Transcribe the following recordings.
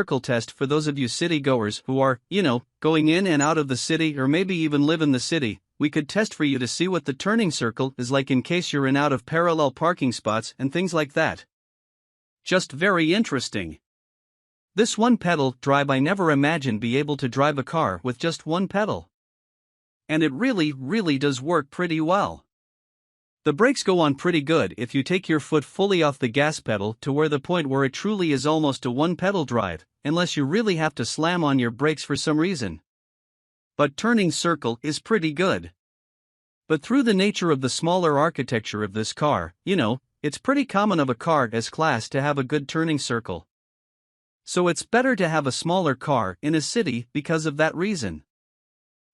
circle test for those of you city goers who are, going in and out of the city or maybe even live in the city. We could test for you to see what the turning circle is like in case you're in out of parallel parking spots and things like that. Just very interesting. This one pedal drive, I never imagined be able to drive a car with just one pedal. And it really does work pretty well. The brakes go on pretty good if you take your foot fully off the gas pedal to where the point where it truly is almost a one pedal drive, unless you really have to slam on your brakes for some reason. But turning circle is pretty good. But through the nature of the smaller architecture of this car, it's pretty common of a car as class to have a good turning circle. So it's better to have a smaller car in a city because of that reason.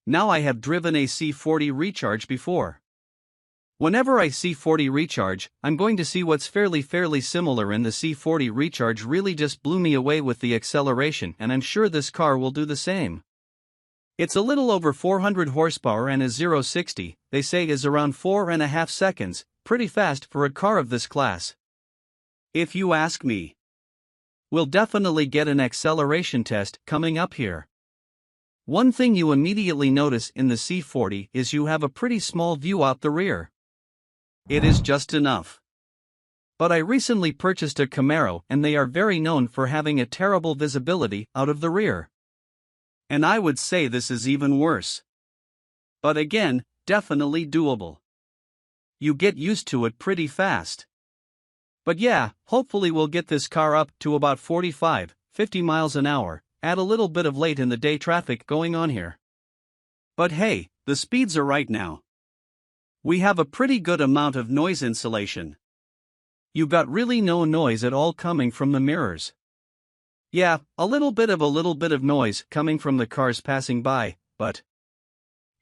Now I have driven a C40 Recharge before. Whenever I C40 Recharge, I'm going to see what's fairly similar, and the C40 Recharge really just blew me away with the acceleration, and I'm sure this car will do the same. It's a little over 400 horsepower and a 0-60, they say, is around 4.5 seconds, pretty fast for a car of this class. If you ask me. We'll definitely get an acceleration test coming up here. One thing you immediately notice in the C40 is you have a pretty small view out the rear. It is just enough. But I recently purchased a Camaro and they are very known for having a terrible visibility out of the rear. And I would say this is even worse. But again, definitely doable. You get used to it pretty fast. But yeah, hopefully we'll get this car up to about 45, 50 miles an hour, add a little bit of late in the day traffic going on here. But hey, the speeds are right now. We have a pretty good amount of noise insulation. You got really no noise at all coming from the mirrors. Yeah, a little bit of noise coming from the cars passing by,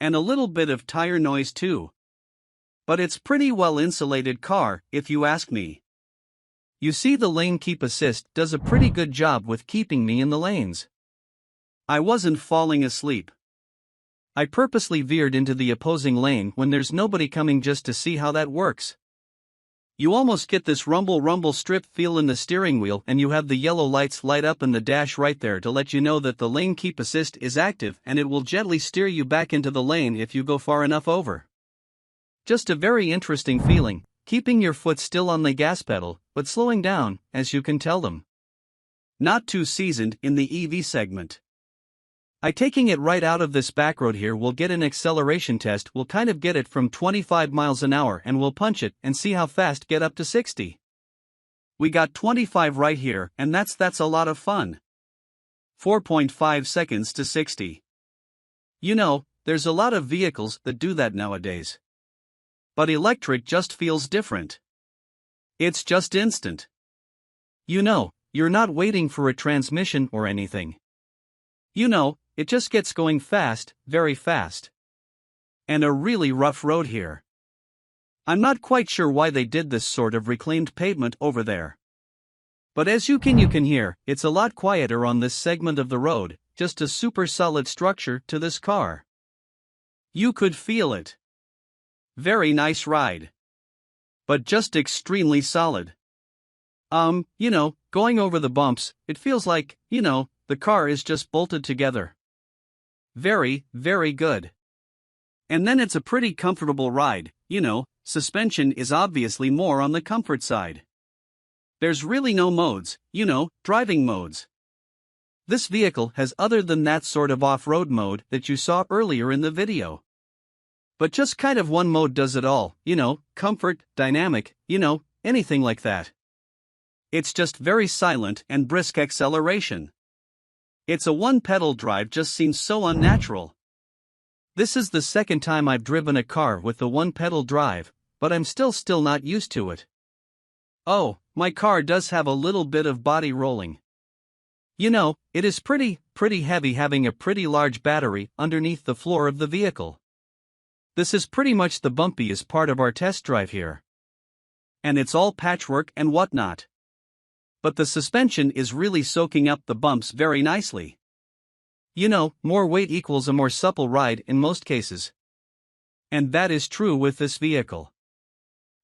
and a little bit of tire noise too. But it's pretty well insulated car, if you ask me. You see, the lane keep assist does a pretty good job with keeping me in the lanes. I wasn't falling asleep. I purposely veered into the opposing lane when there's nobody coming just to see how that works. You almost get this rumble strip feel in the steering wheel, and you have the yellow lights light up in the dash right there to let you know that the lane keep assist is active, and it will gently steer you back into the lane if you go far enough over. Just a very interesting feeling, keeping your foot still on the gas pedal, but slowing down, as you can tell them. Not too seasoned in the EV segment. Taking it right out of this back road here, we'll get an acceleration test. We'll kind of get it from 25 miles an hour and we'll punch it and see how fast get up to 60. We got 25 right here, and that's a lot of fun. 4.5 seconds to 60. There's a lot of vehicles that do that nowadays. But electric just feels different. It's just instant. You're not waiting for a transmission or anything. It just gets going fast, very fast. And a really rough road here. I'm not quite sure why they did this sort of reclaimed pavement over there. But as you can hear, it's a lot quieter on this segment of the road, just a super solid structure to this car. You could feel it. Very nice ride. But just extremely solid. Going over the bumps, it feels like, the car is just bolted together. Very good. And then it's a pretty comfortable ride, suspension is obviously more on the comfort side. There's really no modes, driving modes. This vehicle has other than that sort of off-road mode that you saw earlier in the video. But just kind of one mode does it all, comfort, dynamic, anything like that. It's just very silent and brisk acceleration. It's a one-pedal drive, just seems so unnatural. This is the second time I've driven a car with the one-pedal drive, but I'm still not used to it. Oh, my car does have a little bit of body rolling. It is pretty heavy, having a pretty large battery underneath the floor of the vehicle. This is pretty much the bumpiest part of our test drive here. And it's all patchwork and whatnot. But the suspension is really soaking up the bumps very nicely. More weight equals a more supple ride in most cases. And that is true with this vehicle.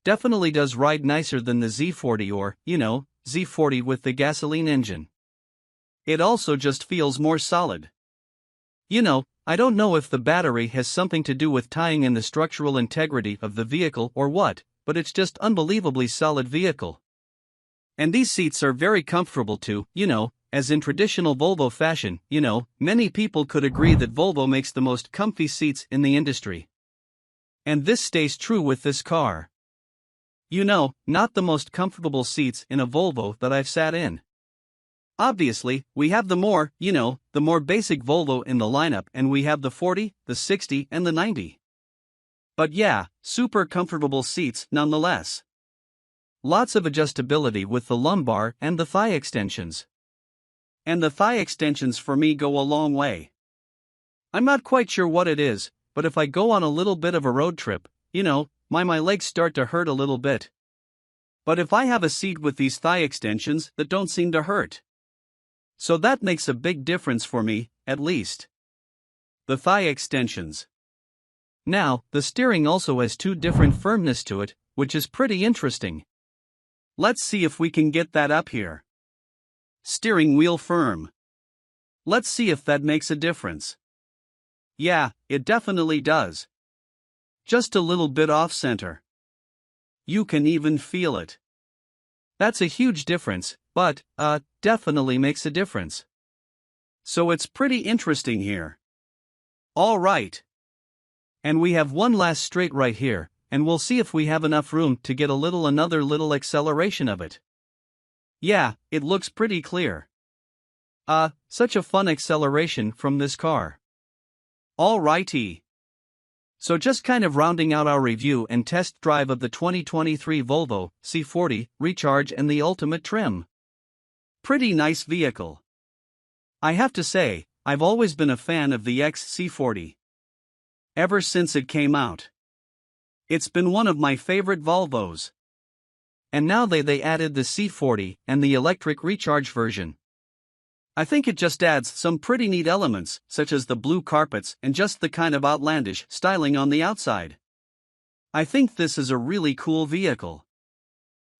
Definitely does ride nicer than the Z40 or, Z40 with the gasoline engine. It also just feels more solid. I don't know if the battery has something to do with tying in the structural integrity of the vehicle or what, but it's just unbelievably solid vehicle. And these seats are very comfortable too, as in traditional Volvo fashion, many people could agree that Volvo makes the most comfy seats in the industry. And this stays true with this car. Not the most comfortable seats in a Volvo that I've sat in. Obviously, we have the more basic Volvo in the lineup, and we have the 40, the 60, and the 90. But yeah, super comfortable seats nonetheless. Lots of adjustability with the lumbar and the thigh extensions. And the thigh extensions for me go a long way. I'm not quite sure what it is, but if I go on a little bit of a road trip, my legs start to hurt a little bit. But if I have a seat with these thigh extensions that don't seem to hurt. So that makes a big difference for me, at least. The thigh extensions. Now, the steering also has two different firmness to it, which is pretty interesting. Let's see if we can get that up here. Steering wheel firm. Let's see if that makes a difference. Yeah, it definitely does. Just a little bit off center. You can even feel it. That's a huge difference, but, definitely makes a difference. So it's pretty interesting here. Alright. And we have one last straight right here, and we'll see if we have enough room to get another little acceleration of it. Yeah, it looks pretty clear. Such a fun acceleration from this car. Alrighty. So just kind of rounding out our review and test drive of the 2023 Volvo C40 Recharge and the Ultimate trim. Pretty nice vehicle. I have to say, I've always been a fan of the XC40. Ever since it came out. It's been one of my favorite Volvos. And now they added the C40 and the electric Recharge version. I think it just adds some pretty neat elements, such as the blue carpets and just the kind of outlandish styling on the outside. I think this is a really cool vehicle.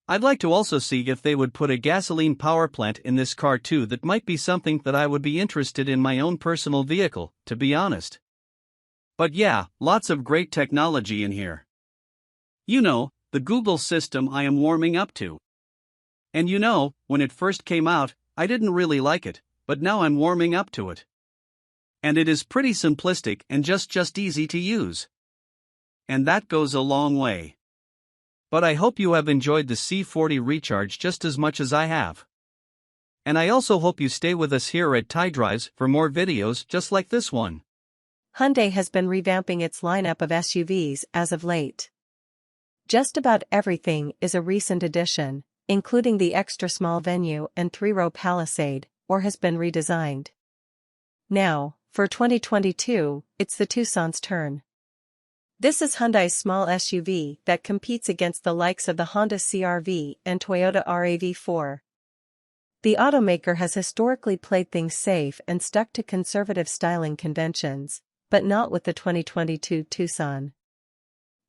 I'd like to also see if they would put a gasoline power plant in this car too. That might be something that I would be interested in my own personal vehicle, to be honest. But yeah, lots of great technology in here. The Google system I am warming up to. And when it first came out, I didn't really like it, but now I'm warming up to it. And it is pretty simplistic and just easy to use. And that goes a long way. But I hope you have enjoyed the C40 Recharge just as much as I have. And I also hope you stay with us here at Ty Drives for more videos just like this one. Hyundai has been revamping its lineup of SUVs as of late. Just about everything is a recent addition, including the extra small Venue and 3-row Palisade, or has been redesigned. Now, for 2022, it's the Tucson's turn. This is Hyundai's small SUV that competes against the likes of the Honda CR-V and Toyota RAV4. The automaker has historically played things safe and stuck to conservative styling conventions, but not with the 2022 Tucson.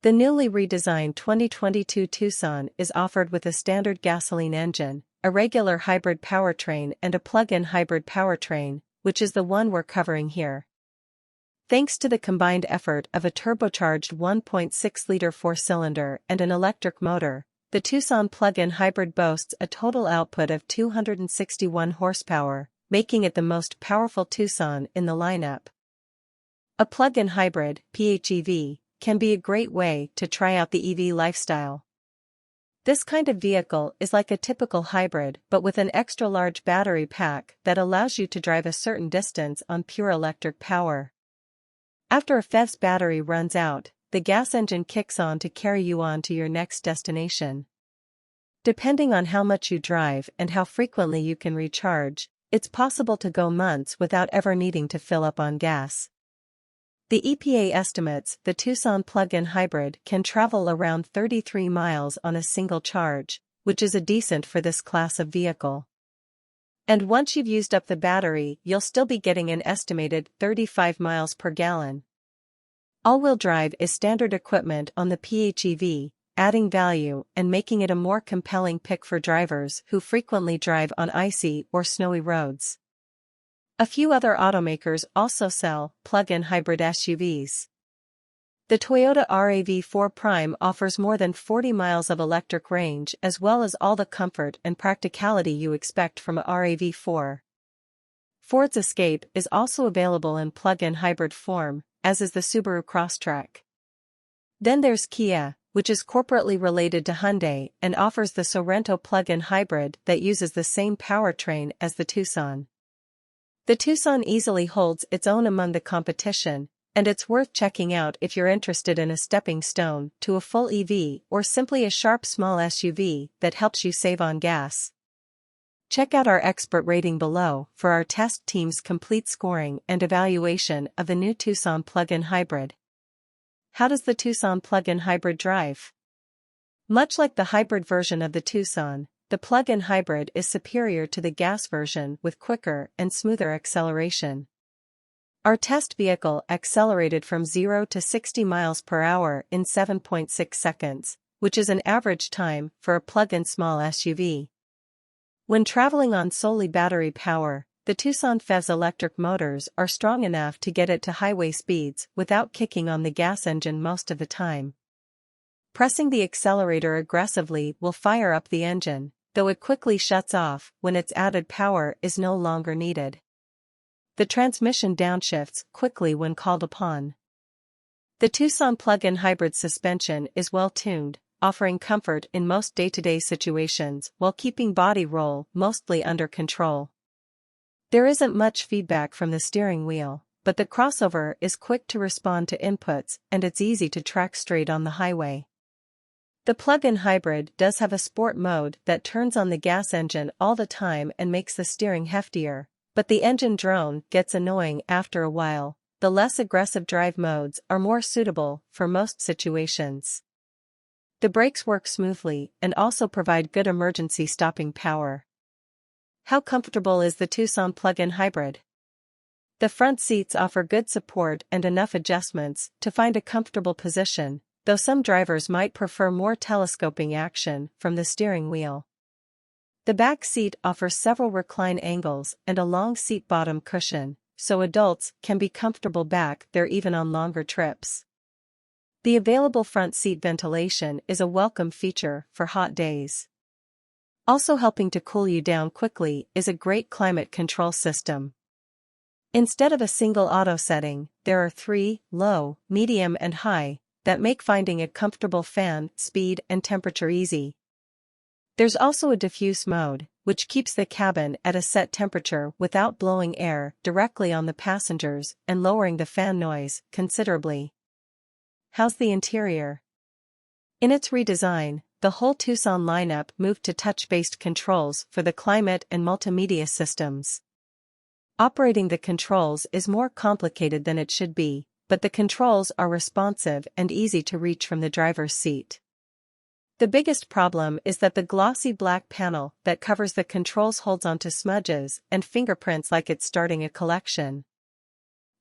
The newly redesigned 2022 Tucson is offered with a standard gasoline engine, a regular hybrid powertrain and a plug-in hybrid powertrain, which is the one we're covering here. Thanks to the combined effort of a turbocharged 1.6-liter four-cylinder and an electric motor, the Tucson plug-in hybrid boasts a total output of 261 horsepower, making it the most powerful Tucson in the lineup. A plug-in hybrid, PHEV, can be a great way to try out the EV lifestyle. This kind of vehicle is like a typical hybrid but with an extra large battery pack that allows you to drive a certain distance on pure electric power. After a PHEV's battery runs out, the gas engine kicks on to carry you on to your next destination. Depending on how much you drive and how frequently you can recharge, it's possible to go months without ever needing to fill up on gas. The EPA estimates the Tucson plug-in hybrid can travel around 33 miles on a single charge, which is a decent for this class of vehicle. And once you've used up the battery, you'll still be getting an estimated 35 miles per gallon. All-wheel drive is standard equipment on the PHEV, adding value and making it a more compelling pick for drivers who frequently drive on icy or snowy roads. A few other automakers also sell plug-in hybrid SUVs. The Toyota RAV4 Prime offers more than 40 miles of electric range as well as all the comfort and practicality you expect from a RAV4. Ford's Escape is also available in plug-in hybrid form, as is the Subaru Crosstrek. Then there's Kia, which is corporately related to Hyundai and offers the Sorento plug-in hybrid that uses the same powertrain as the Tucson. The Tucson easily holds its own among the competition, and it's worth checking out if you're interested in a stepping stone to a full EV or simply a sharp small SUV that helps you save on gas. Check out our expert rating below for our test team's complete scoring and evaluation of the new Tucson plug-in hybrid. How does the Tucson plug-in hybrid drive? Much like the hybrid version of the Tucson, the plug-in hybrid is superior to the gas version with quicker and smoother acceleration. Our test vehicle accelerated from 0 to 60 miles per hour in 7.6 seconds, which is an average time for a plug-in small SUV. When traveling on solely battery power, the Tucson PHEV's electric motors are strong enough to get it to highway speeds without kicking on the gas engine most of the time. Pressing the accelerator aggressively will fire up the engine, though it quickly shuts off when its added power is no longer needed. The transmission downshifts quickly when called upon. The Tucson plug-in hybrid suspension is well tuned, offering comfort in most day-to-day situations while keeping body roll mostly under control. There isn't much feedback from the steering wheel, but the crossover is quick to respond to inputs and it's easy to track straight on the highway. The plug-in hybrid does have a sport mode that turns on the gas engine all the time and makes the steering heftier, but the engine drone gets annoying after a while. The less aggressive drive modes are more suitable for most situations. The brakes work smoothly and also provide good emergency stopping power. How comfortable is the Tucson plug-in hybrid? The front seats offer good support and enough adjustments to find a comfortable position, though some drivers might prefer more telescoping action from the steering wheel. The back seat offers several recline angles and a long seat bottom cushion, so adults can be comfortable back there even on longer trips. The available front seat ventilation is a welcome feature for hot days. Also helping to cool you down quickly is a great climate control system. Instead of a single auto setting, there are 3, low, medium and high, that make finding a comfortable fan, speed and temperature easy. There's also a diffuse mode, which keeps the cabin at a set temperature without blowing air directly on the passengers and lowering the fan noise considerably. How's the interior? In its redesign, the whole Tucson lineup moved to touch-based controls for the climate and multimedia systems. Operating the controls is more complicated than it should be, but the controls are responsive and easy to reach from the driver's seat. The biggest problem is that the glossy black panel that covers the controls holds onto smudges and fingerprints like it's starting a collection.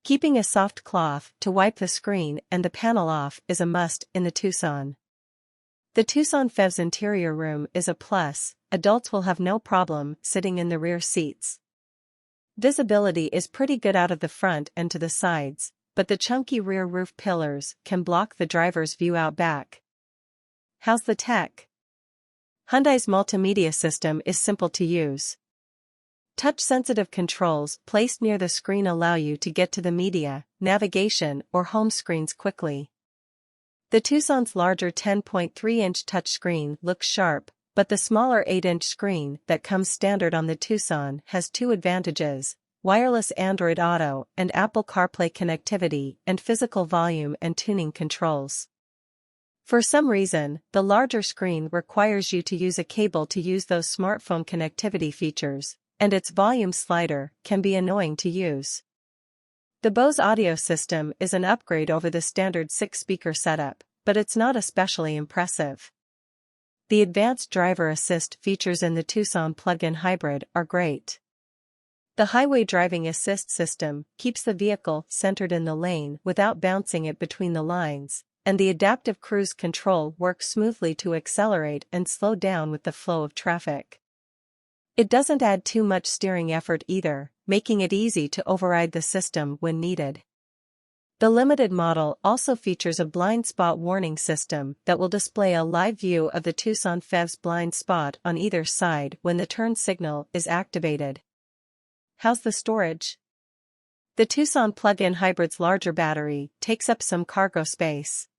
Keeping a soft cloth to wipe the screen and the panel off is a must in the Tucson. The Tucson PHEV's interior room is a plus. Adults will have no problem sitting in the rear seats. Visibility is pretty good out of the front and to the sides, but the chunky rear roof pillars can block the driver's view out back. How's the tech? Hyundai's multimedia system is simple to use. Touch-sensitive controls placed near the screen allow you to get to the media, navigation or home screens quickly. The Tucson's larger 10.3-inch touchscreen looks sharp, but the smaller 8-inch screen that comes standard on the Tucson has 2 advantages: wireless Android Auto and Apple CarPlay connectivity and physical volume and tuning controls. For some reason, the larger screen requires you to use a cable to use those smartphone connectivity features, and its volume slider can be annoying to use. The Bose audio system is an upgrade over the standard 6-speaker setup, but it's not especially impressive. The advanced driver assist features in the Tucson plug-in hybrid are great. The highway driving assist system keeps the vehicle centered in the lane without bouncing it between the lines, and the adaptive cruise control works smoothly to accelerate and slow down with the flow of traffic. It doesn't add too much steering effort either, making it easy to override the system when needed. The limited model also features a blind spot warning system that will display a live view of the Tucson PHEV's blind spot on either side when the turn signal is activated. How's the storage? The Tucson plug-in hybrid's larger battery takes up some cargo space.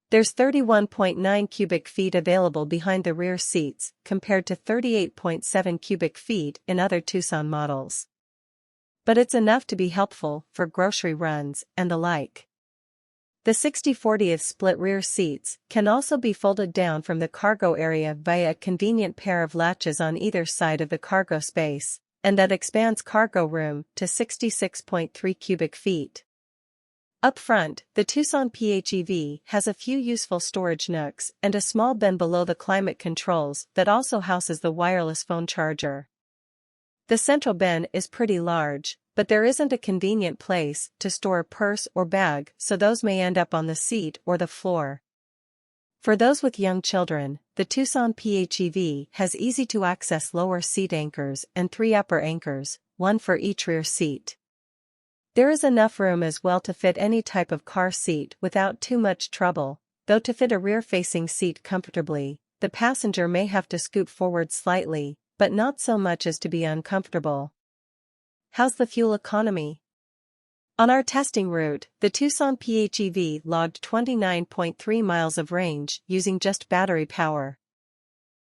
There's 31.9 cubic feet available behind the rear seats compared to 38.7 cubic feet in other Tucson models. But it's enough to be helpful for grocery runs and the like. The 60/40 split rear seats can also be folded down from the cargo area via a convenient pair of latches on either side of the cargo space, and that expands cargo room to 66.3 cubic feet. Up front, the Tucson PHEV has a few useful storage nooks and a small bin below the climate controls that also houses the wireless phone charger. The central bin is pretty large, but there isn't a convenient place to store a purse or bag, so those may end up on the seat or the floor. For those with young children, the Tucson PHEV has easy-to-access lower seat anchors and 3 upper anchors, one for each rear seat. There is enough room as well to fit any type of car seat without too much trouble, though to fit a rear-facing seat comfortably, the passenger may have to scoot forward slightly, but not so much as to be uncomfortable. How's the fuel economy? On our testing route, the Tucson PHEV logged 29.3 miles of range using just battery power.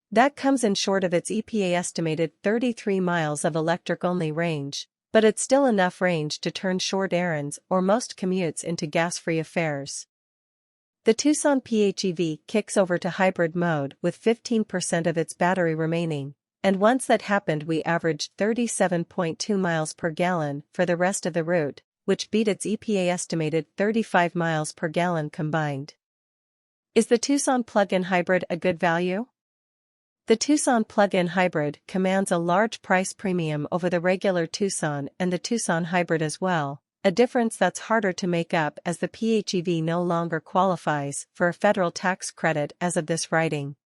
That comes in short of its EPA estimated 33 miles of electric-only range, but it's still enough range to turn short errands or most commutes into gas-free affairs. The Tucson PHEV kicks over to hybrid mode with 15% of its battery remaining, and once that happened we averaged 37.2 miles per gallon for the rest of the route, which beat its EPA estimated 35 miles per gallon combined. Is the Tucson plug-in hybrid a good value? The Tucson plug-in hybrid commands a large price premium over the regular Tucson and the Tucson hybrid as well, a difference that's harder to make up as the PHEV no longer qualifies for a federal tax credit as of this writing.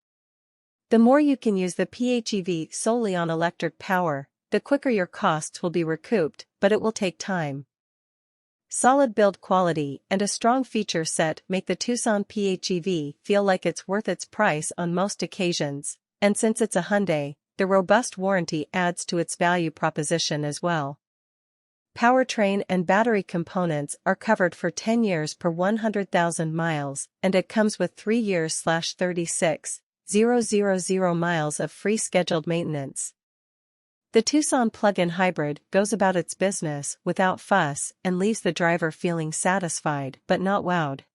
The more you can use the PHEV solely on electric power, the quicker your costs will be recouped, but it will take time. Solid build quality and a strong feature set make the Tucson PHEV feel like it's worth its price on most occasions, and since it's a Hyundai, the robust warranty adds to its value proposition as well. Powertrain and battery components are covered for 10 years per 100,000 miles, and it comes with 3 years/36,000 miles of free scheduled maintenance. The Tucson plug-in hybrid goes about its business without fuss and leaves the driver feeling satisfied but not wowed.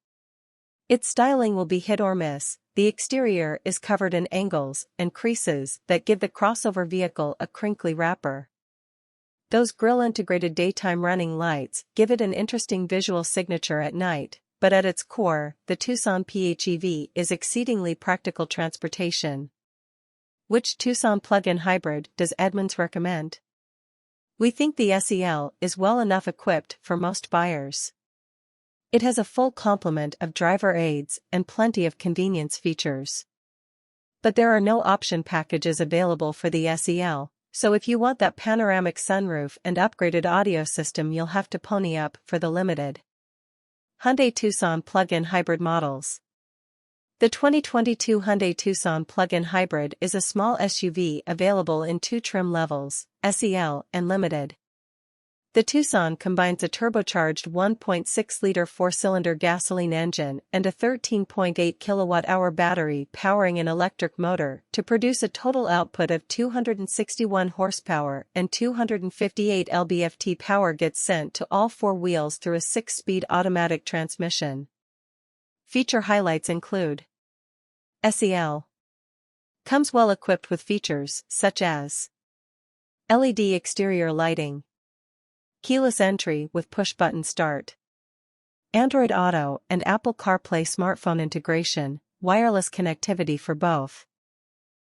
Its styling will be hit or miss. The exterior is covered in angles and creases that give the crossover vehicle a crinkly wrapper. Those grille-integrated daytime running lights give it an interesting visual signature at night, but at its core, the Tucson PHEV is exceedingly practical transportation. Which Tucson plug-in hybrid does Edmunds recommend? We think the SEL is well enough equipped for most buyers. It has a full complement of driver aids and plenty of convenience features. But there are no option packages available for the SEL, so if you want that panoramic sunroof and upgraded audio system you'll have to pony up for the limited Hyundai Tucson plug-in hybrid models. The 2022 Hyundai Tucson plug-in hybrid is a small SUV available in 2 trim levels, SEL and Limited. The Tucson combines a turbocharged 1.6-liter 4-cylinder gasoline engine and a 13.8 kilowatt-hour battery powering an electric motor to produce a total output of 261 horsepower, and 258 lb-ft power gets sent to all 4 wheels through a 6-speed automatic transmission. Feature highlights include: SEL comes well equipped with features such as LED exterior lighting, keyless entry with push-button start, Android Auto and Apple CarPlay smartphone integration, wireless connectivity for both,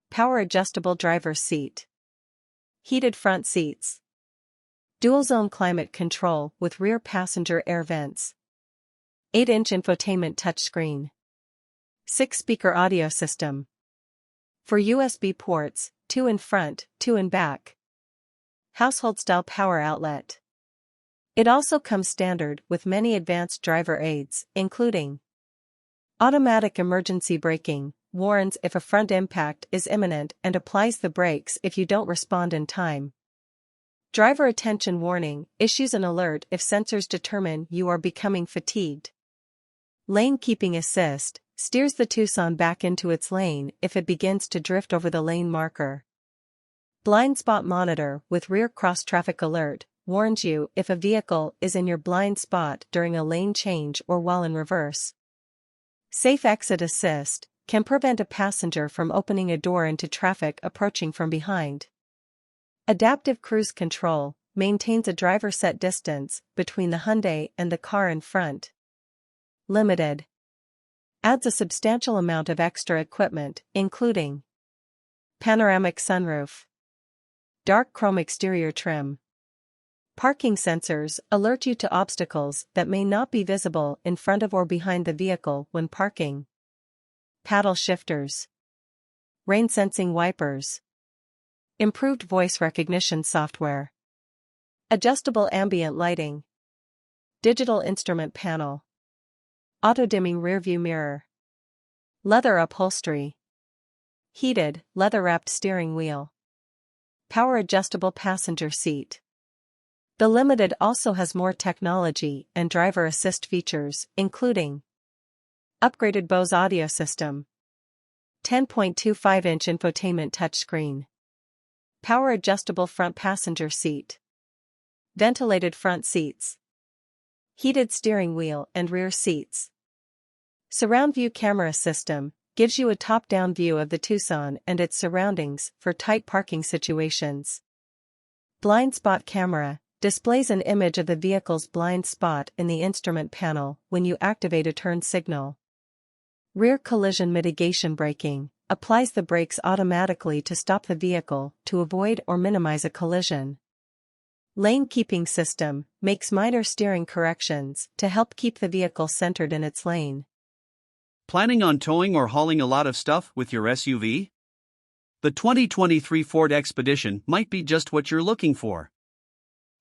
power-adjustable driver's seat, heated front seats, dual-zone climate control with rear passenger air vents, 8-inch infotainment touchscreen, 6-speaker audio system, 4 USB ports, 2 in front, 2 in back, household-style power outlet. It also comes standard with many advanced driver aids, including automatic emergency braking, warns if a front impact is imminent and applies the brakes if you don't respond in time. Driver attention warning, issues an alert if sensors determine you are becoming fatigued. Lane keeping assist, steers the Tucson back into its lane if it begins to drift over the lane marker. Blind spot monitor with rear cross-traffic alert, warns you if a vehicle is in your blind spot during a lane change or while in reverse. Safe exit assist, can prevent a passenger from opening a door into traffic approaching from behind. Adaptive cruise control, maintains a driver set distance between the Hyundai and the car in front. Limited. Adds a substantial amount of extra equipment, including panoramic sunroof, dark chrome exterior trim. Parking sensors alert you to obstacles that may not be visible in front of or behind the vehicle when parking. Paddle shifters. Rain sensing wipers. Improved voice recognition software. Adjustable ambient lighting. Digital instrument panel. Auto-dimming rearview mirror. Leather upholstery. Heated, leather-wrapped steering wheel. Power adjustable passenger seat. The Limited also has more technology and driver assist features, including upgraded Bose audio system, 10.25-inch infotainment touchscreen, power adjustable front passenger seat, ventilated front seats, heated steering wheel and rear seats. Surround view camera system gives you a top-down view of the Tucson and its surroundings for tight parking situations. Blind spot camera displays an image of the vehicle's blind spot in the instrument panel when you activate a turn signal. Rear collision mitigation braking applies the brakes automatically to stop the vehicle to avoid or minimize a collision. Lane keeping system makes minor steering corrections to help keep the vehicle centered in its lane. Planning on towing or hauling a lot of stuff with your SUV? The 2023 Ford Expedition might be just what you're looking for.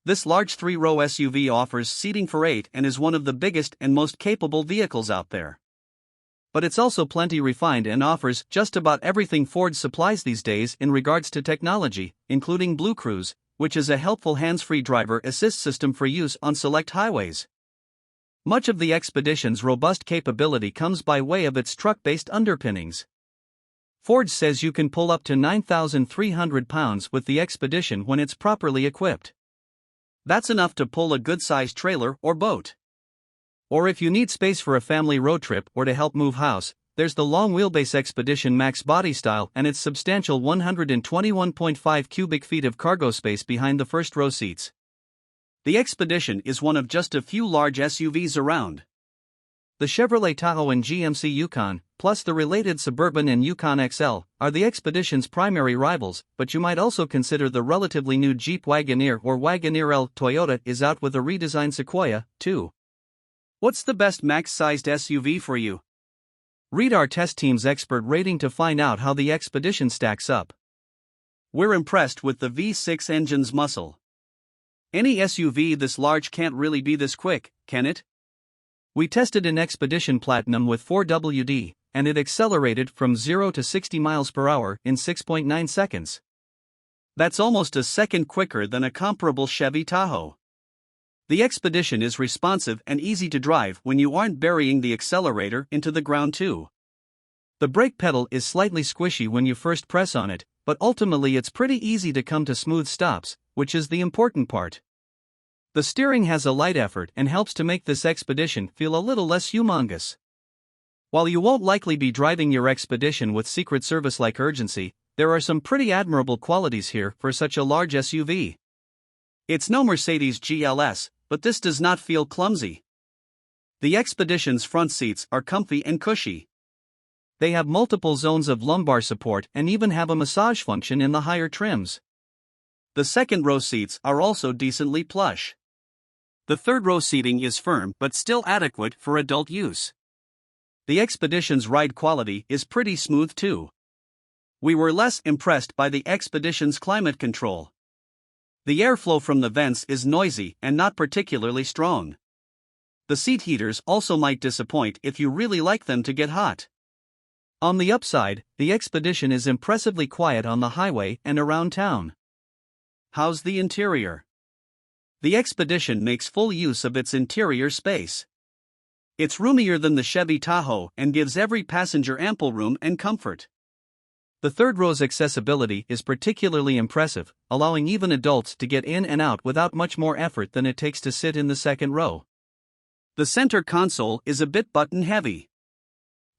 This large 3-row SUV offers seating for 8 and is one of the biggest and most capable vehicles out there. But it's also plenty refined and offers just about everything Ford supplies these days in regards to technology, including Blue Cruise, which is a helpful hands-free driver assist system for use on select highways. Much of the Expedition's robust capability comes by way of its truck-based underpinnings. Ford says you can pull up to 9,300 pounds with the Expedition when it's properly equipped. That's enough to pull a good-sized trailer or boat. Or if you need space for a family road trip or to help move house, there's the long-wheelbase Expedition Max body style and its substantial 121.5 cubic feet of cargo space behind the first-row seats. The Expedition is one of just a few large SUVs around. The Chevrolet Tahoe and GMC Yukon, plus the related Suburban and Yukon XL, are the Expedition's primary rivals, but you might also consider the relatively new Jeep Wagoneer or Wagoneer L. Toyota is out with a redesigned Sequoia, too. What's the best max-sized SUV for you? Read our test team's expert rating to find out how the Expedition stacks up. We're impressed with the V6 engine's muscle. Any SUV this large can't really be this quick, can it? We tested an Expedition Platinum with 4WD, and it accelerated from 0 to 60 miles per hour in 6.9 seconds. That's almost a second quicker than a comparable Chevy Tahoe. The Expedition is responsive and easy to drive when you aren't burying the accelerator into the ground too. The brake pedal is slightly squishy when you first press on it, but ultimately it's pretty easy to come to smooth stops, which is the important part. The steering has a light effort and helps to make this Expedition feel a little less humongous. While you won't likely be driving your Expedition with Secret Service-like urgency, there are some pretty admirable qualities here for such a large SUV. It's no Mercedes GLS, but this does not feel clumsy. The Expedition's front seats are comfy and cushy. They have multiple zones of lumbar support and even have a massage function in the higher trims. The second-row seats are also decently plush. The third-row seating is firm but still adequate for adult use. The Expedition's ride quality is pretty smooth too. We were less impressed by the Expedition's climate control. The airflow from the vents is noisy and not particularly strong. The seat heaters also might disappoint if you really like them to get hot. On the upside, the Expedition is impressively quiet on the highway and around town. How's the interior? The Expedition makes full use of its interior space. It's roomier than the Chevy Tahoe and gives every passenger ample room and comfort. The third row's accessibility is particularly impressive, allowing even adults to get in and out without much more effort than it takes to sit in the second row. The center console is a bit button-heavy.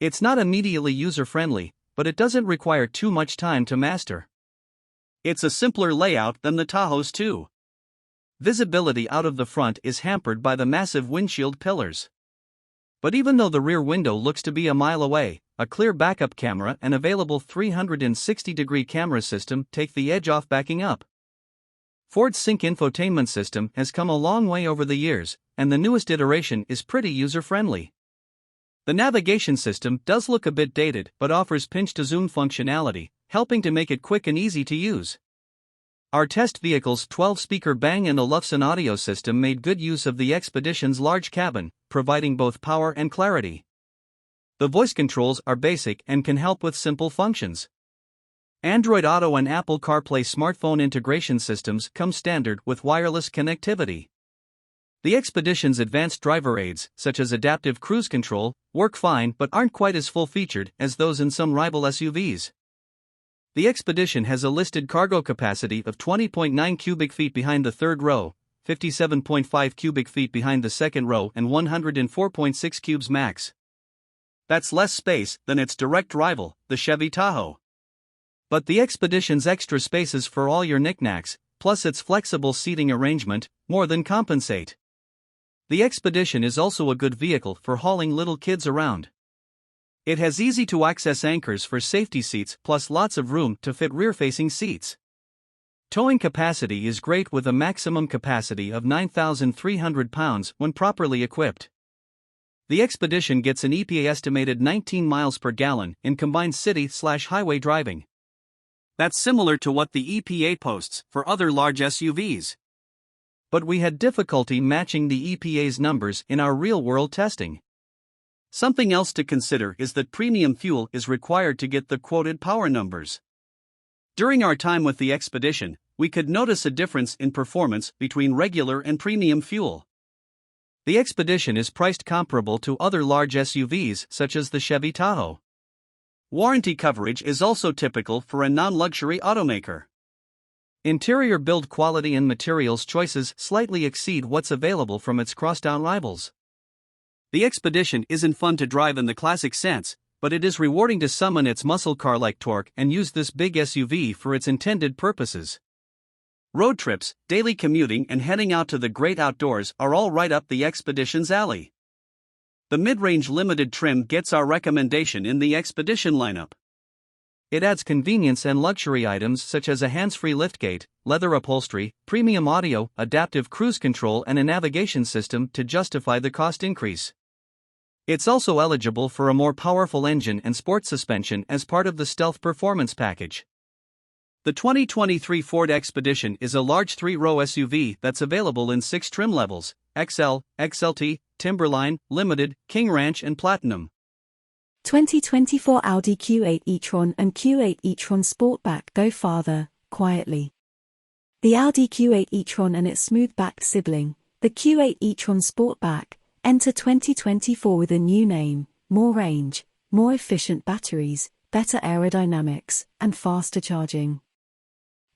It's not immediately user-friendly, but it doesn't require too much time to master. It's a simpler layout than the Tahoe's too. Visibility out of the front is hampered by the massive windshield pillars. But even though the rear window looks to be a mile away, a clear backup camera and available 360-degree camera system take the edge off backing up. Ford's Sync infotainment system has come a long way over the years, and the newest iteration is pretty user-friendly. The navigation system does look a bit dated but offers pinch-to-zoom functionality, helping to make it quick and easy to use. Our test vehicle's 12-speaker Bang & Olufsen audio system made good use of the Expedition's large cabin, providing both power and clarity. The voice controls are basic and can help with simple functions. Android Auto and Apple CarPlay smartphone integration systems come standard with wireless connectivity. The Expedition's advanced driver aids, such as adaptive cruise control, work fine but aren't quite as full-featured as those in some rival SUVs. The Expedition has a listed cargo capacity of 20.9 cubic feet behind the third row, 57.5 cubic feet behind the second row, and 104.6 cubes max. That's less space than its direct rival, the Chevy Tahoe. But the Expedition's extra spaces for all your knickknacks, plus its flexible seating arrangement, more than compensate. The Expedition is also a good vehicle for hauling little kids around. It has easy-to-access anchors for safety seats plus lots of room to fit rear-facing seats. Towing capacity is great with a maximum capacity of 9,300 pounds when properly equipped. The Expedition gets an EPA estimated 19 miles per gallon in combined city/highway driving. That's similar to what the EPA posts for other large SUVs. But we had difficulty matching the EPA's numbers in our real-world testing. Something else to consider is that premium fuel is required to get the quoted power numbers. During our time with the Expedition, we could notice a difference in performance between regular and premium fuel. The Expedition is priced comparable to other large SUVs such as the Chevy Tahoe. Warranty coverage is also typical for a non-luxury automaker. Interior build quality and materials choices slightly exceed what's available from its crosstown rivals. The Expedition isn't fun to drive in the classic sense, but it is rewarding to summon its muscle car-like torque and use this big SUV for its intended purposes. Road trips, daily commuting, and heading out to the great outdoors are all right up the Expedition's alley. The mid-range limited trim gets our recommendation in the Expedition lineup. It adds convenience and luxury items such as a hands-free liftgate, leather upholstery, premium audio, adaptive cruise control, and a navigation system to justify the cost increase. It's also eligible for a more powerful engine and sport suspension as part of the Stealth Performance package. The 2023 Ford Expedition is a large 3-row SUV that's available in 6 trim levels: XL, XLT, Timberline, Limited, King Ranch, and Platinum. 2024 Audi Q8 e-tron and Q8 e-tron Sportback go farther, quietly. The Audi Q8 e-tron and its smooth-backed sibling, the Q8 e-tron Sportback, enter 2024 with a new name, more range, more efficient batteries, better aerodynamics, and faster charging.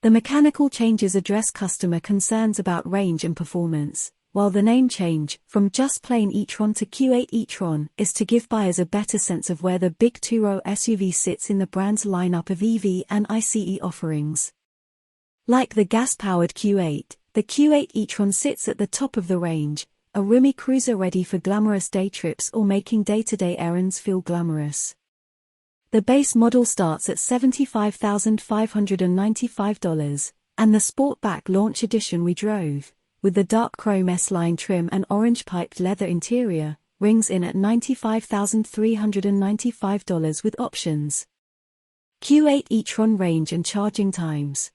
The mechanical changes address customer concerns about range and performance, while the name change, from just plain e-tron to Q8 e-tron, is to give buyers a better sense of where the big 2-row SUV sits in the brand's lineup of EV and ICE offerings. Like the gas-powered Q8, the Q8 e-tron sits at the top of the range, a roomy cruiser ready for glamorous day trips or making day-to-day errands feel glamorous. The base model starts at $75,595, and the Sportback Launch Edition we drove, with the dark chrome S-line trim and orange piped leather interior, rings in at $95,395 with options. Q8 e-tron range and charging times.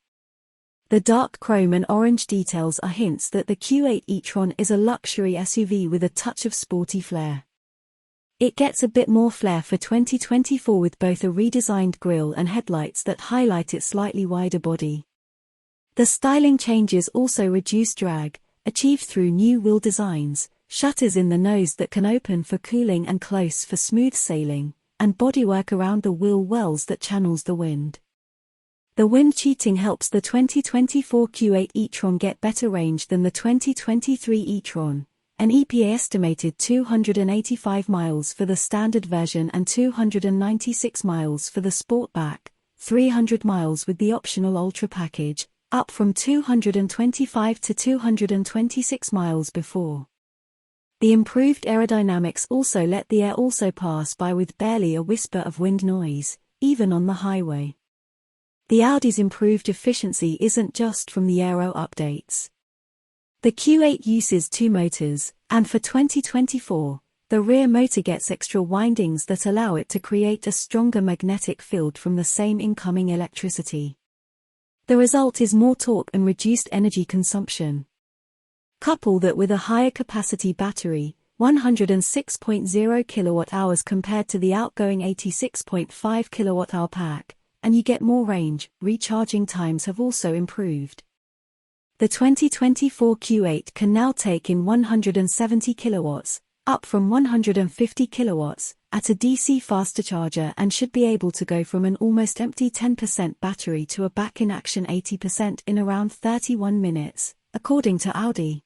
The dark chrome and orange details are hints that the Q8 e-tron is a luxury SUV with a touch of sporty flair. It gets a bit more flair for 2024 with both a redesigned grille and headlights that highlight its slightly wider body. The styling changes also reduce drag, achieved through new wheel designs, shutters in the nose that can open for cooling and close for smooth sailing, and bodywork around the wheel wells that channels the wind. The wind cheating helps the 2024 Q8 e-tron get better range than the 2023 e-tron, an EPA estimated 285 miles for the standard version and 296 miles for the Sportback, 300 miles with the optional Ultra package, up from 225 to 226 miles before. The improved aerodynamics also let the air also pass by with barely a whisper of wind noise, even on the highway. The Audi's improved efficiency isn't just from the aero updates. The Q8 uses two motors, and for 2024, the rear motor gets extra windings that allow it to create a stronger magnetic field from the same incoming electricity. The result is more torque and reduced energy consumption. Couple that with a higher capacity battery, 106.0 kWh compared to the outgoing 86.5 kWh pack, and you get more range. Recharging times have also improved. The 2024 Q8 can now take in 170 kilowatts, up from 150 kilowatts, at a DC faster charger and should be able to go from an almost empty 10% battery to a back-in-action 80% in around 31 minutes, according to Audi.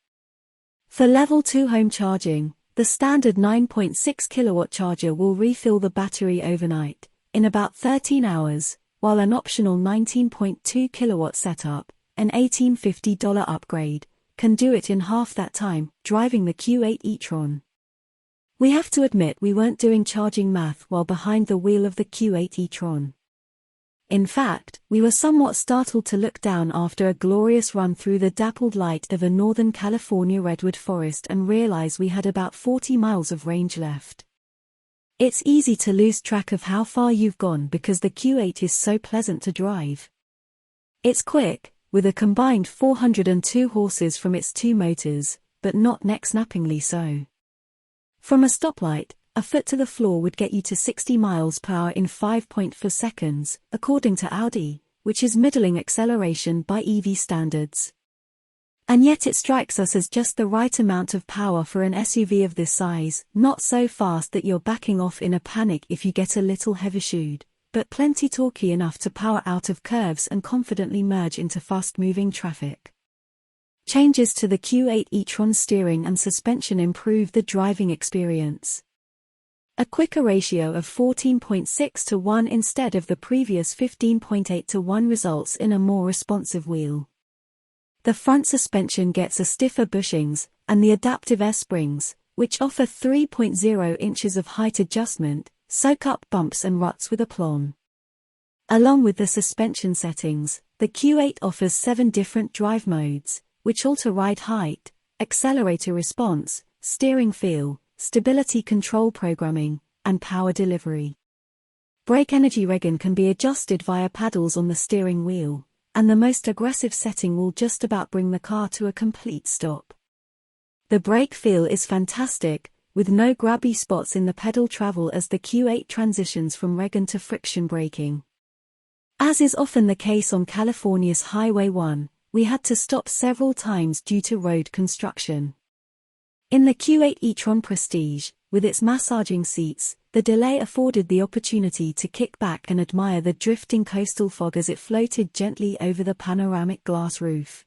For Level 2 home charging, the standard 9.6 kilowatt charger will refill the battery overnight, in about 13 hours, while an optional 19.2 kilowatt setup, an $1,850 upgrade, can do it in half that time, driving the Q8 e-tron. We have to admit we weren't doing charging math while behind the wheel of the Q8 e-tron. In fact, we were somewhat startled to look down after a glorious run through the dappled light of a Northern California redwood forest and realize we had about 40 miles of range left. It's easy to lose track of how far you've gone because the Q8 is so pleasant to drive. It's quick, with a combined 402 horses from its two motors, but not neck-snappingly so. From a stoplight, a foot to the floor would get you to 60 miles per hour in 5.4 seconds, according to Audi, which is middling acceleration by EV standards. And yet it strikes us as just the right amount of power for an SUV of this size, not so fast that you're backing off in a panic if you get a little heavy-shoed, but plenty torquey enough to power out of curves and confidently merge into fast-moving traffic. Changes to the Q8 e-tron steering and suspension improve the driving experience. A quicker ratio of 14.6 to 1 instead of the previous 15.8 to 1 results in a more responsive wheel. The front suspension gets a stiffer bushings, and the adaptive air springs, which offer 3.0 inches of height adjustment, soak up bumps and ruts with aplomb. Along with the suspension settings, the Q8 offers 7 different drive modes, which alter ride height, accelerator response, steering feel, stability control programming, and power delivery. Brake energy regen can be adjusted via paddles on the steering wheel, and the most aggressive setting will just about bring the car to a complete stop. The brake feel is fantastic, with no grabby spots in the pedal travel as the Q8 transitions from regen to friction braking. As is often the case on California's Highway 1, we had to stop several times due to road construction. In the Q8 e-tron Prestige, with its massaging seats, the delay afforded the opportunity to kick back and admire the drifting coastal fog as it floated gently over the panoramic glass roof.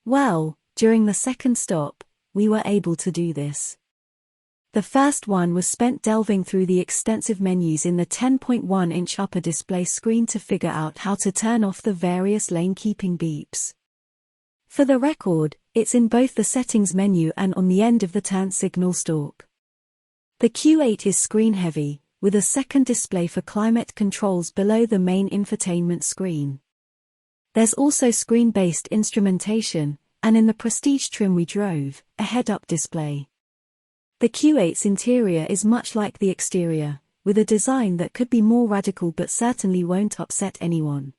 Well, during the second stop, we were able to do this. The first one was spent delving through the extensive menus in the 10.1-inch upper display screen to figure out how to turn off the various lane-keeping beeps. For the record, it's in both the settings menu and on the end of the turn signal stalk. The Q8 is screen-heavy, with a second display for climate controls below the main infotainment screen. There's also screen-based instrumentation, and in the Prestige trim we drove, a head-up display. The Q8's interior is much like the exterior, with a design that could be more radical but certainly won't upset anyone.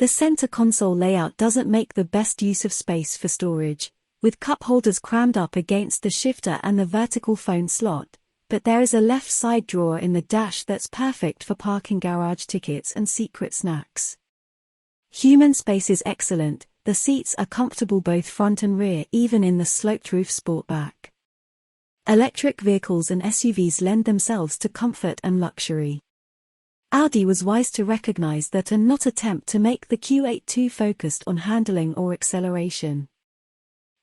The center console layout doesn't make the best use of space for storage, with cup holders crammed up against the shifter and the vertical phone slot, but there is a left side drawer in the dash that's perfect for parking garage tickets and secret snacks. Human space is excellent, the seats are comfortable both front and rear even in the sloped roof Sportback. Electric vehicles and SUVs lend themselves to comfort and luxury. Audi was wise to recognize that and not attempt to make the Q8 too focused on handling or acceleration.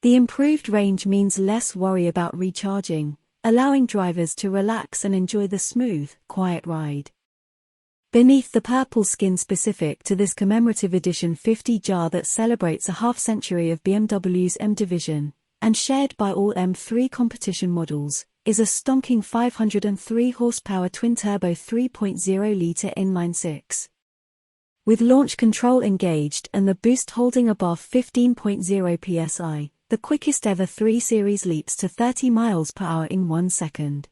The improved range means less worry about recharging, allowing drivers to relax and enjoy the smooth, quiet ride. Beneath the purple skin specific to this commemorative edition 50 jar that celebrates a half-century of BMW's M division, and shared by all M3 competition models, is a stonking 503 horsepower twin-turbo 3.0-litre inline-six. With launch control engaged and the boost holding above 15.0 psi, the quickest ever 3 Series leaps to 30 miles per hour in 1 second.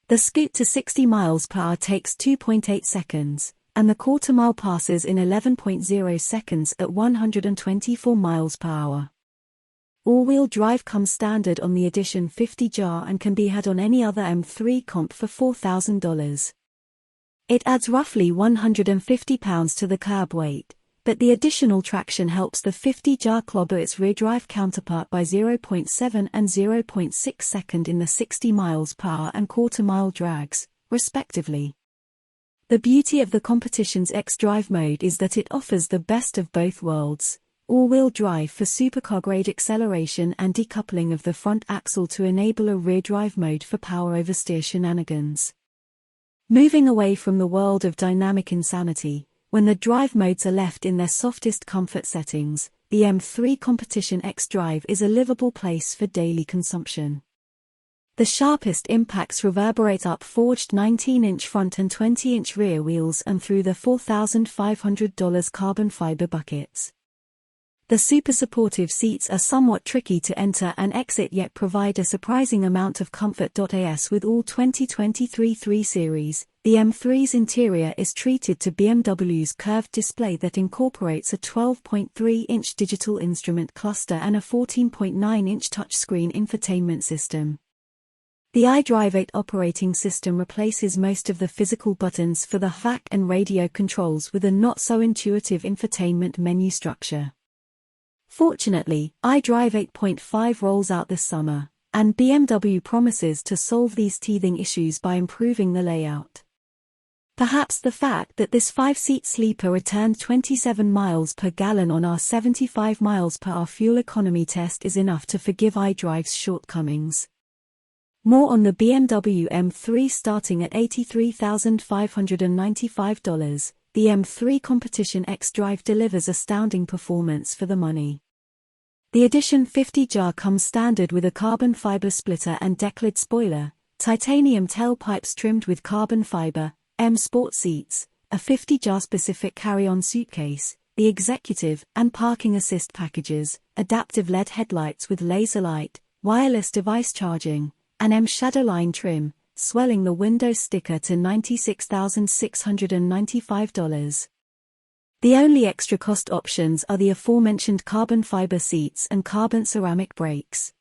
The scoot to 60 miles per hour takes 2.8 seconds, and the quarter-mile passes in 11.0 seconds at 124 miles per hour. All-wheel drive comes standard on the Edition 50 jar and can be had on any other M3 comp for $4,000. It adds roughly 150 pounds to the curb weight, but the additional traction helps the 50 jar clobber its rear drive counterpart by 0.7 and 0.6 second in the 60 miles per hour and quarter-mile drags, respectively. The beauty of the competition's X-Drive mode is that it offers the best of both worlds. All-wheel drive for supercar-grade acceleration and decoupling of the front axle to enable a rear-drive mode for power-oversteer shenanigans. Moving away from the world of dynamic insanity, when the drive modes are left in their softest comfort settings, the M3 Competition X-Drive is a livable place for daily consumption. The sharpest impacts reverberate up forged 19-inch front and 20-inch rear wheels and through the $4,500 carbon fiber buckets. The super supportive seats are somewhat tricky to enter and exit yet provide a surprising amount of comfort. As with all 2023 3 Series, the M3's interior is treated to BMW's curved display that incorporates a 12.3-inch digital instrument cluster and a 14.9-inch touchscreen infotainment system. The iDrive 8 operating system replaces most of the physical buttons for the HVAC and radio controls with a not-so-intuitive infotainment menu structure. Fortunately, iDrive 8.5 rolls out this summer, and BMW promises to solve these teething issues by improving the layout. Perhaps the fact that this 5-seat sleeper returned 27 miles per gallon on our 75 miles per hour fuel economy test is enough to forgive iDrive's shortcomings. More on the BMW M3 starting at $83,595. The M3 Competition X-Drive delivers astounding performance for the money. The Edition 50 jar comes standard with a carbon fiber splitter and decklid spoiler, titanium tailpipes trimmed with carbon fiber, M Sport seats, a 50 jar specific carry-on suitcase, the executive and parking assist packages, adaptive LED headlights with laser light, wireless device charging, and M Shadowline trim, swelling the Windows sticker to $96,695. The only extra cost options are the aforementioned carbon fiber seats and carbon ceramic brakes.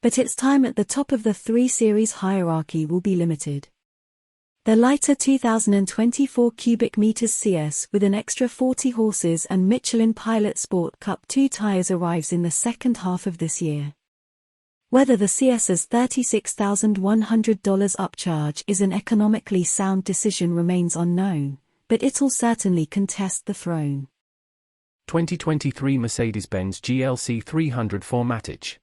But its time at the top of the 3 Series hierarchy will be limited. The lighter 2024 cubic meters CS with an extra 40 horses and Michelin Pilot Sport Cup 2 tires arrives in the second half of this year. Whether the CS's $36,100 upcharge is an economically sound decision remains unknown, but it'll certainly contest the throne. 2023 Mercedes-Benz GLC 300 Formatage.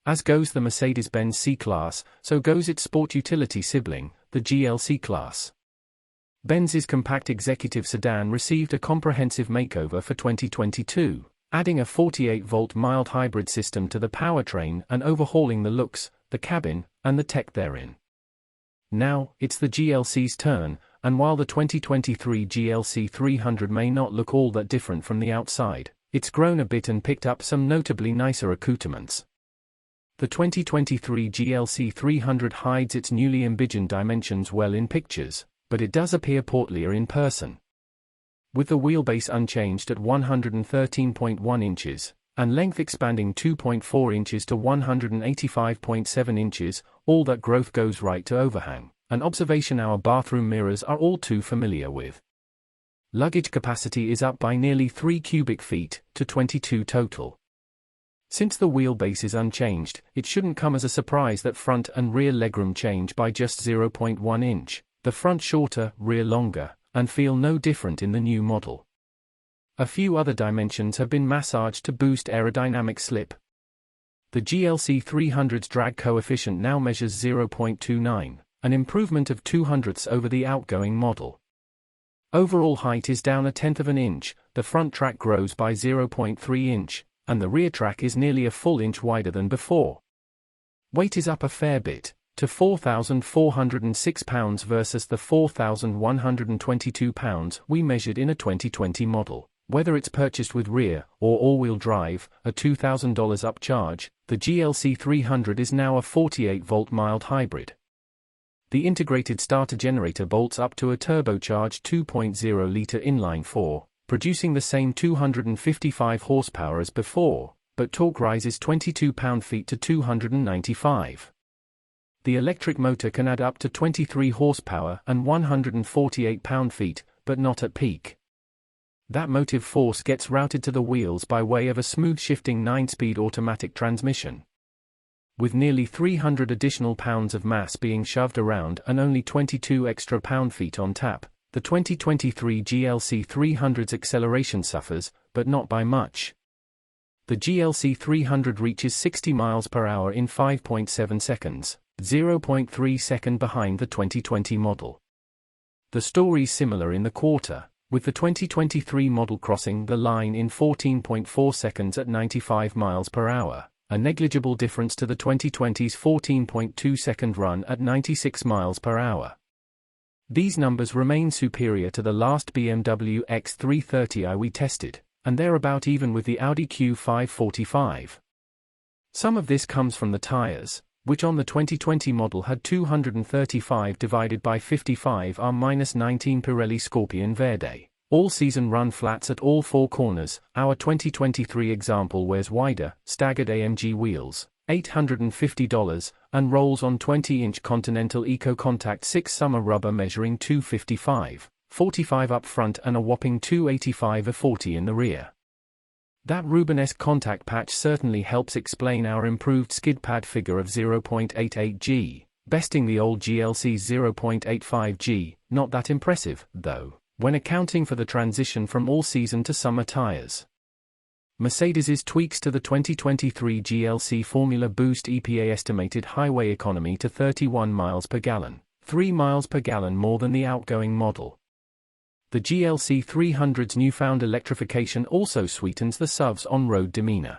As goes the Mercedes-Benz C-Class, so goes its sport utility sibling, the GLC Class. Benz's compact executive sedan received a comprehensive makeover for 2022. Adding a 48-volt mild hybrid system to the powertrain and overhauling the looks, the cabin, and the tech therein. Now, it's the GLC's turn, and while the 2023 GLC 300 may not look all that different from the outside, it's grown a bit and picked up some notably nicer accoutrements. The 2023 GLC 300 hides its newly envisioned dimensions well in pictures, but it does appear portlier in person. with the wheelbase unchanged at 113.1 inches, and length expanding 2.4 inches to 185.7 inches, all that growth goes right to overhang, an observation our bathroom mirrors are all too familiar with. Luggage capacity is up by nearly 3 cubic feet, to 22 total. Since the wheelbase is unchanged, it shouldn't come as a surprise that front and rear legroom change by just 0.1 inch, the front shorter, rear longer, and feel no different in the new model. A few other dimensions have been massaged to boost aerodynamic slip. The GLC 300's drag coefficient now measures 0.29, an improvement of 0.02 over the outgoing model. Overall height is down 1/10 of an inch, the front track grows by 0.3 inch, and the rear track is nearly a full inch wider than before. Weight is up a fair bit, to 4,406 pounds versus the 4,122 pounds we measured in a 2020 model. Whether it's purchased with rear or all-wheel drive, a $2,000 upcharge, the GLC 300 is now a 48-volt mild hybrid. The integrated starter-generator bolts up to a turbocharged 2.0-litre inline-4, producing the same 255 horsepower as before, but torque rises 22 pound-feet to 295. The electric motor can add up to 23 horsepower and 148 pound-feet, but not at peak. That motive force gets routed to the wheels by way of a smooth-shifting 9-speed automatic transmission. With nearly 300 additional pounds of mass being shoved around and only 22 extra pound-feet on tap, the 2023 GLC 300's acceleration suffers, but not by much. The GLC 300 reaches 60 miles per hour in 5.7 seconds, 0.3 seconds behind the 2020 model. The story's similar in the quarter, with the 2023 model crossing the line in 14.4 seconds at 95 miles per hour, a negligible difference to the 2020's 14.2-second run at 96 miles per hour. These numbers remain superior to the last BMW X330i we tested, and they're about even with the Audi Q5 Some of this comes from the tires, which on the 2020 model had 235 divided by 55 R-19 Pirelli Scorpion Verde. All-season run flats at all four corners. Our 2023 example wears wider, staggered AMG wheels, $850, and rolls on 20-inch Continental Eco Contact 6 summer rubber measuring 255, 45 up front and a whopping 285/40 in the rear. That Rubenesque contact patch certainly helps explain our improved skid pad figure of 0.88 G, besting the old GLC's 0.85 G, not that impressive, though, when accounting for the transition from all-season to summer tires. Mercedes's tweaks to the 2023 GLC Formula boost EPA estimated highway economy to 31 miles per gallon, 3 miles per gallon more than the outgoing model. The GLC 300's newfound electrification also sweetens the SUV's on-road demeanor.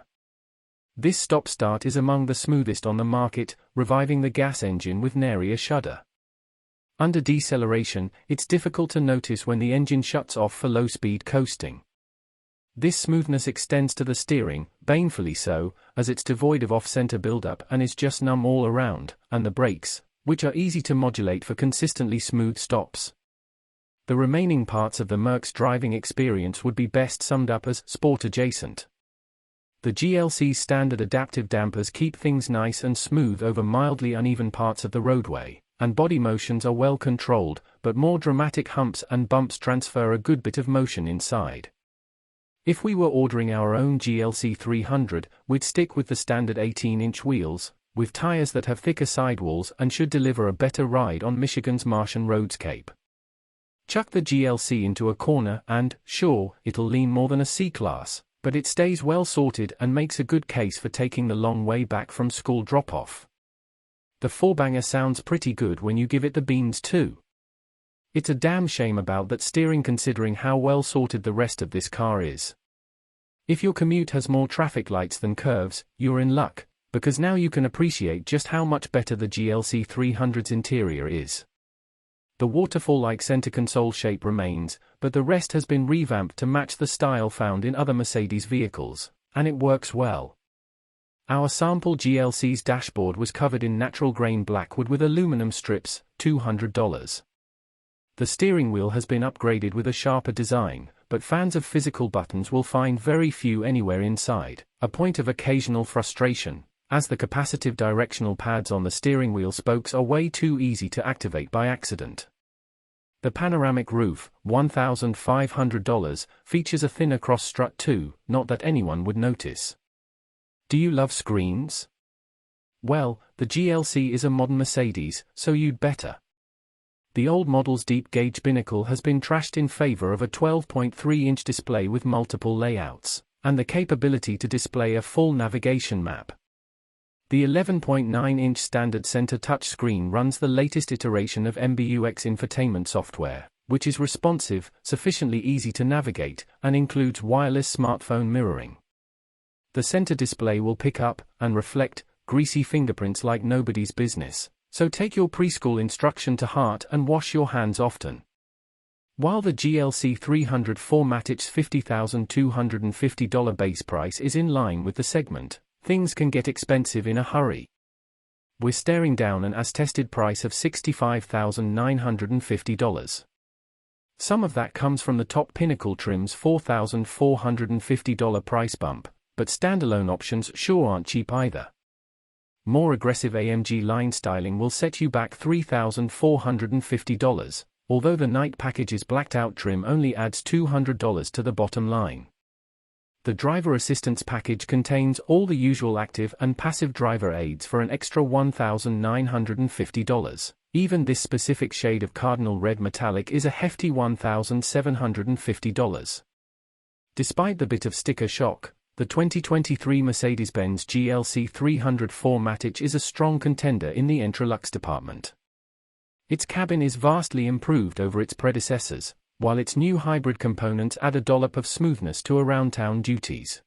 This stop-start is among the smoothest on the market, reviving the gas engine with nary a shudder. Under deceleration, it's difficult to notice when the engine shuts off for low-speed coasting. This smoothness extends to the steering, painfully so, as it's devoid of off-center buildup and is just numb all around, and the brakes, which are easy to modulate for consistently smooth stops. The remaining parts of the Merc's driving experience would be best summed up as sport-adjacent. The GLC's standard adaptive dampers keep things nice and smooth over mildly uneven parts of the roadway, and body motions are well controlled, but more dramatic humps and bumps transfer a good bit of motion inside. If we were ordering our own GLC 300, we'd stick with the standard 18-inch wheels, with tires that have thicker sidewalls and should deliver a better ride on Michigan's Martian roadscape. Chuck the GLC into a corner and, sure, it'll lean more than a C-Class, but it stays well sorted and makes a good case for taking the long way back from school drop-off. The four-banger sounds pretty good when you give it the beans too. It's a damn shame about that steering considering how well sorted the rest of this car is. If your commute has more traffic lights than curves, you're in luck, because now you can appreciate just how much better the GLC 300's interior is. The waterfall-like center console shape remains, but the rest has been revamped to match the style found in other Mercedes vehicles, and it works well. Our sample GLC's dashboard was covered in natural grain blackwood with aluminum strips, $200. The steering wheel has been upgraded with a sharper design, but fans of physical buttons will find very few anywhere inside, a point of occasional frustration, as the capacitive directional pads on the steering wheel spokes are way too easy to activate by accident. The panoramic roof, $1,500, features a thinner cross strut too, not that anyone would notice. Do you love screens? Well, the GLC is a modern Mercedes, so you'd better. The old model's deep-gauge binnacle has been trashed in favor of a 12.3-inch display with multiple layouts, and the capability to display a full navigation map. The 11.9-inch standard center touchscreen runs the latest iteration of MBUX infotainment software, which is responsive, sufficiently easy to navigate, and includes wireless smartphone mirroring. The center display will pick up and reflect greasy fingerprints like nobody's business, so take your preschool instruction to heart and wash your hands often. While the GLC 300 4MATIC's $50,250 base price is in line with the segment, things can get expensive in a hurry. We're staring down an as-tested price of $65,950. Some of that comes from the top Pinnacle trim's $4,450 price bump, but standalone options sure aren't cheap either. More aggressive AMG line styling will set you back $3,450, although the night package's blacked-out trim only adds $200 to the bottom line. The driver assistance package contains all the usual active and passive driver aids for an extra $1,950. Even this specific shade of cardinal red metallic is a hefty $1,750. Despite the bit of sticker shock, the 2023 Mercedes-Benz GLC 300 4MATIC is a strong contender in the Entralux department. Its cabin is vastly improved over its predecessors, while its new hybrid components add a dollop of smoothness to around-town duties.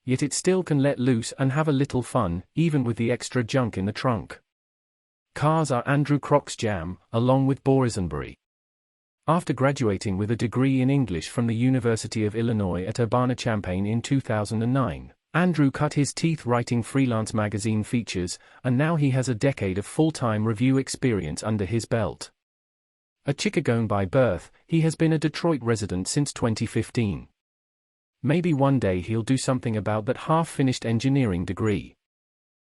Yet it still can let loose and have a little fun, even with the extra junk in the trunk. Cars are Andrew Croc's jam, along with Boysenberry. After graduating with a degree in English from the University of Illinois at Urbana-Champaign in 2009, Andrew cut his teeth writing freelance magazine features, and now he has a decade of full-time review experience under his belt. A Chicagoan by birth, he has been a Detroit resident since 2015. Maybe one day he'll do something about that half-finished engineering degree.